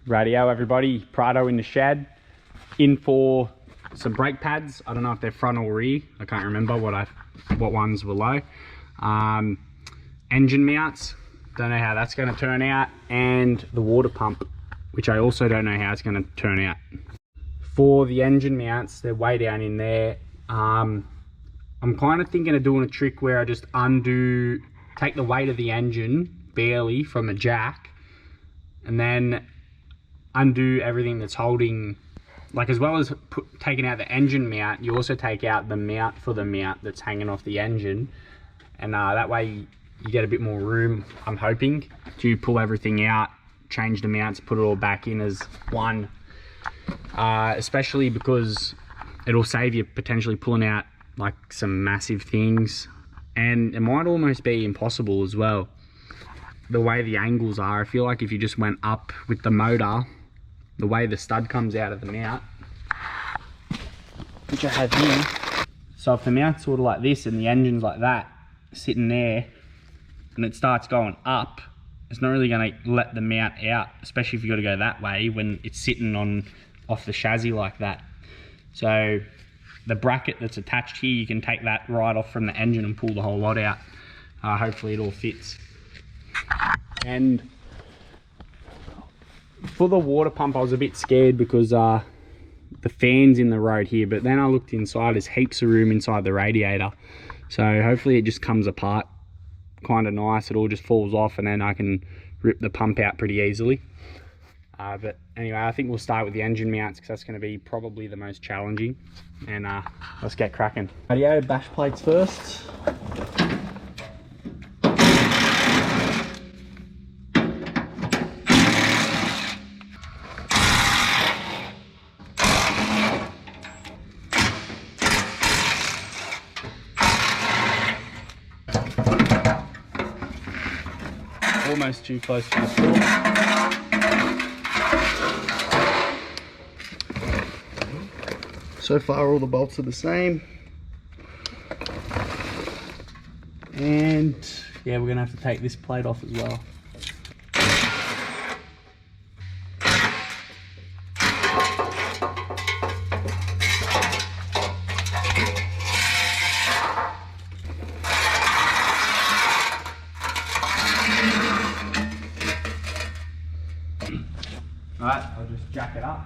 Radio everybody, Prado in the shed, in for some brake pads. I don't know if they're front or rear, I can't remember what ones were low. Engine mounts, don't know how that's going to turn out, and the water pump, which I also don't know how it's going to turn out. For the engine mounts, they're way down in there. I'm kind of thinking of doing a trick where I just take the weight of the engine barely from a jack, and then undo everything that's holding, like as well as taking out the engine mount, you also take out the mount for the mount that's hanging off the engine, and that way you get a bit more room, I'm hoping, to pull everything out, change the mounts, put it all back in as one, especially because it'll save you potentially pulling out like some massive things, and it might almost be impossible as well, the way the angles are. I feel like if you just went up with the motor, the way the stud comes out of the mount, which I have here, so if the mount's sort of like this and the engine's like that, sitting there, and it starts going up, it's not really going to let the mount out, especially if you got to go that way when it's sitting off the chassis like that. So the bracket that's attached here, you can take that right off from the engine and pull the whole lot out. Hopefully it all fits. And for the water pump, I was a bit scared because the fan's in the road here, but then I looked inside, there's heaps of room inside the radiator. So hopefully it just comes apart kind of nice, it all just falls off, and then I can rip the pump out pretty easily. But anyway, I think we'll start with the engine mounts because that's going to be probably the most challenging, and let's get cracking. Radio bash plates first. Almost too close to the floor. So far all the bolts are the same, and yeah, we're gonna have to take this plate off as well. Alright, I'll just jack it up.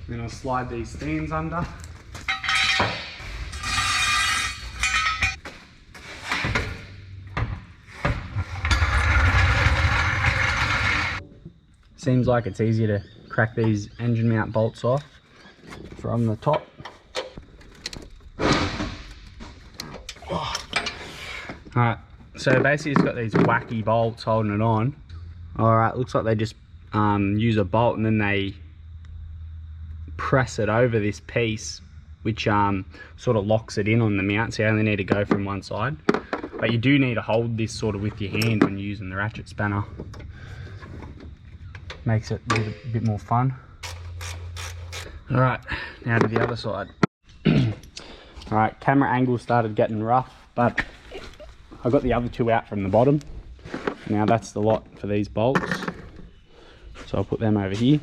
Then I'll slide these stands under. Seems like it's easier to crack these engine mount bolts off from the top. Alright, so basically it's got these wacky bolts holding it on. Alright, looks like they just use a bolt and then they press it over this piece, which sort of locks it in on the mount, so you only need to go from one side. But you do need to hold this sort of with your hand when you're using the ratchet spanner. Makes it a bit more fun. Alright, now to the other side. Alright, camera angle started getting rough, but I got the other two out from the bottom. Now that's the lot for these bolts, so I'll put them over here.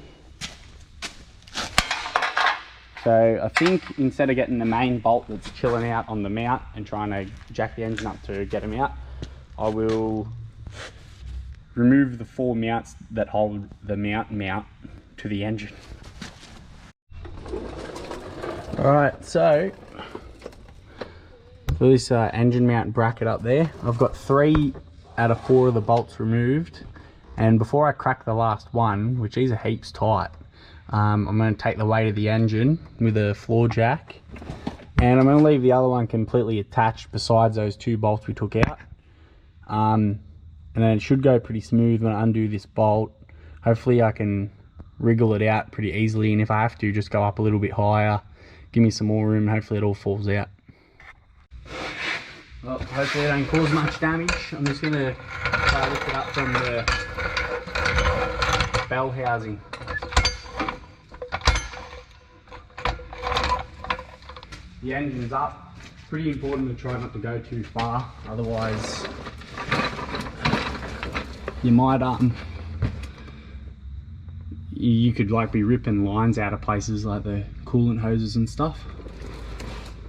So I think instead of getting the main bolt that's chilling out on the mount and trying to jack the engine up to get them out, I will remove the 4 mounts that hold the mount to the engine. Alright, so for this engine mount bracket up there, I've got 3 out of 4 of the bolts removed, and before I crack the last one, which these are heaps tight, I'm going to take the weight of the engine with a floor jack, and I'm going to leave the other one completely attached besides those 2 bolts we took out, and then it should go pretty smooth when I undo this bolt. Hopefully I can wriggle it out pretty easily, and if I have to, just go up a little bit higher, give me some more room, hopefully it all falls out. Well, hopefully it don't cause much damage. I'm just going to try to lift it up from the bell housing. The engine's up. Pretty important to try not to go too far, otherwise you might you could like be ripping lines out of places like the coolant hoses and stuff.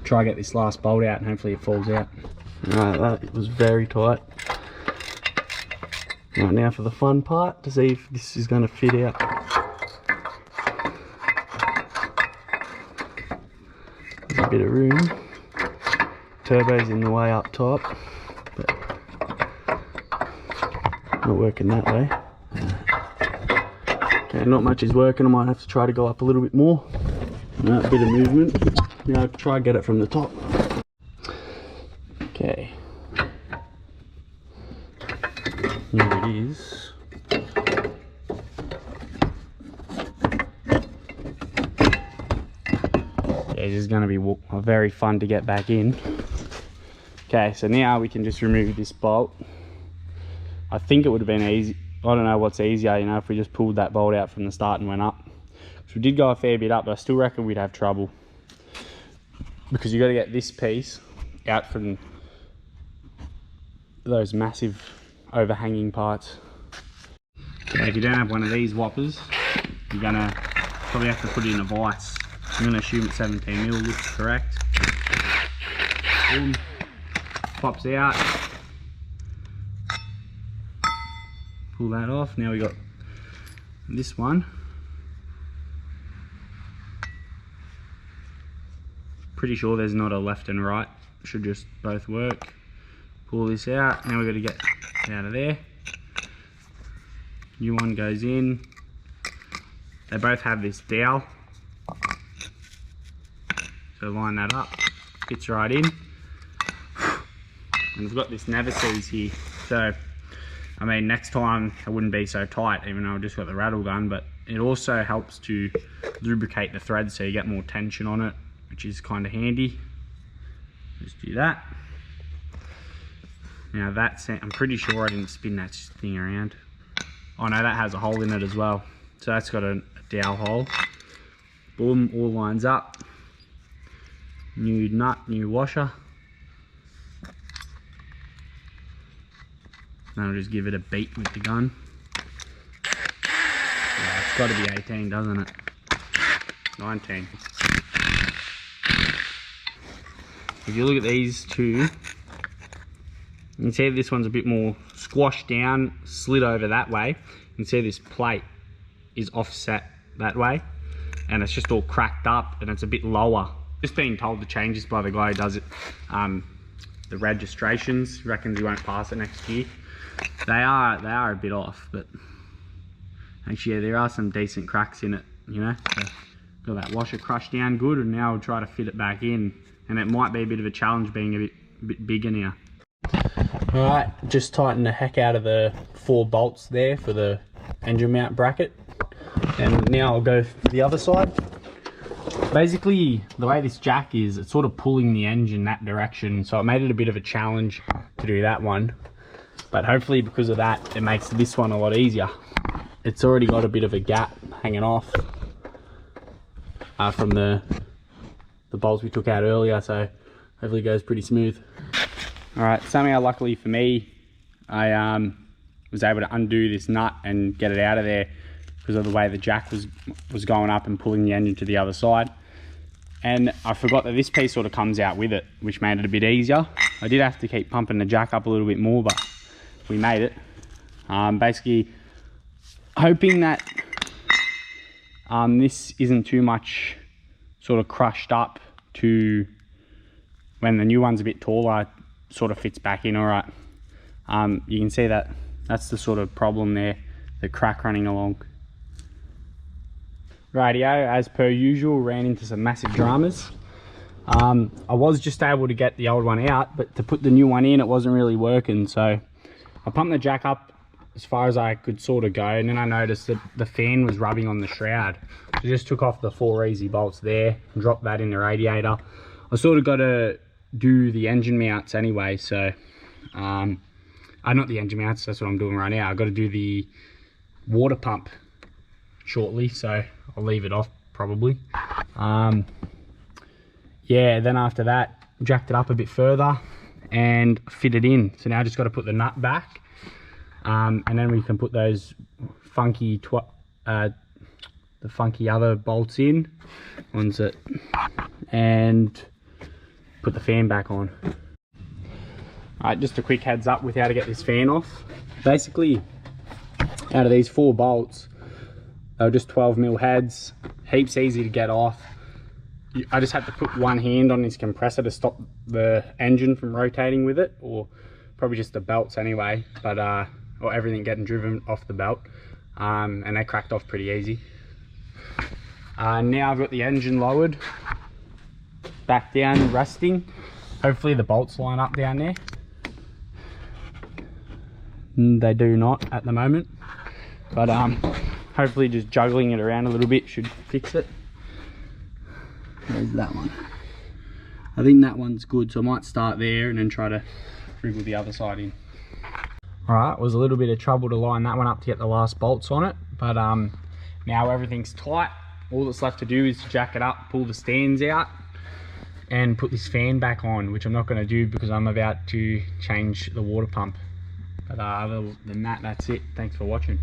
Try get this last bolt out and hopefully it falls out. Alright, that was very tight. Right, now for the fun part, to see if this is going to fit out. There's a bit of room. Turbo's in the way up top, but not working that way. Okay, not much is working. I might have to try to go up a little bit more. A bit of movement. Now try and get it from the top. Okay. Here it is. Yeah, this is going to be very fun to get back in. Okay, so now we can just remove this bolt. I think it would have been easy. I don't know what's easier, you know, if we just pulled that bolt out from the start and went up. So we did go a fair bit up, but I still reckon we'd have trouble. Because you got to get this piece out from those massive overhanging parts. Okay, if you don't have one of these whoppers, you're gonna probably have to put it in a vise. I'm gonna assume it's 17mm, looks correct. Boom. Pops out. Pull that off. Now we got this one. Pretty sure there's not a left and right. Should just both work. Pull this out. Now we've got to get out of there. New one goes in. They both have this dowel. So line that up. Fits right in. And we've got this Navisees here. So, I mean, next time it wouldn't be so tight, even though I've just got the rattle gun, but it also helps to lubricate the thread so you get more tension on it, which is kind of handy. Just do that. Now that's, I'm pretty sure I didn't spin that thing around. Oh no, that has a hole in it as well. So that's got a dowel hole. Boom, all lines up. New nut, new washer. Then I'll just give it a beat with the gun. Yeah, it's got to be 18, doesn't it? 19. If you look at these two, you can see this one's a bit more squashed down, slid over that way. You can see this plate is offset that way, and it's just all cracked up and it's a bit lower. Just being told to change this by the guy who does it. The registrations, reckons he won't pass it next year. They are a bit off, but actually yeah, there are some decent cracks in it, you know. So got that washer crushed down good, and now we'll try to fit it back in, and it might be a bit of a challenge being a bit bigger now. Alright, just tighten the heck out of the 4 bolts there for the engine mount bracket, and now I'll go for the other side. Basically, the way this jack is, it's sort of pulling the engine that direction, so it made it a bit of a challenge to do that one. But hopefully because of that, it makes this one a lot easier. It's already got a bit of a gap hanging off from the bolts we took out earlier, so hopefully it goes pretty smooth. Alright, somehow luckily for me, I was able to undo this nut and get it out of there because of the way the jack was going up and pulling the engine to the other side. And I forgot that this piece sort of comes out with it, which made it a bit easier. I did have to keep pumping the jack up a little bit more, but we made it. Basically hoping that this isn't too much sort of crushed up to when the new one's a bit taller, sort of fits back in all right. You can see that that's the sort of problem there, the crack running along. Rightio, as per usual, ran into some massive dramas. I was just able to get the old one out, but to put the new one in, it wasn't really working. So I pumped the jack up as far as I could sort of go, and then I noticed that the fan was rubbing on the shroud. So I just took off the 4 easy bolts there and dropped that in the radiator. I sort of got to do the engine mounts anyway, so not the engine mounts, that's what I'm doing right now. I've got to do the water pump shortly, so I'll leave it off probably. Yeah, then after that, jacked it up a bit further and fit it in. So now I just got to put the nut back. And then we can put those funky the funky other bolts in, ones that, and put the fan back on. Alright, just a quick heads up with how to get this fan off. Basically, out of these 4 bolts, they were just 12mm heads, heaps easy to get off. I just had to put one hand on this compressor to stop the engine from rotating with it, or probably just the belts anyway, but or everything getting driven off the belt, and they cracked off pretty easy. Now I've got the engine lowered back down, resting. Hopefully the bolts line up down there. They do not at the moment, but hopefully just juggling it around a little bit should fix it. There's that one. I think that one's good, so I might start there and then try to wriggle the other side in. Alright, it was a little bit of trouble to line that one up to get the last bolts on it, but now everything's tight. All that's left to do is to jack it up, pull the stands out, and put this fan back on, which I'm not going to do because I'm about to change the water pump. But other than that, that's it. Thanks for watching.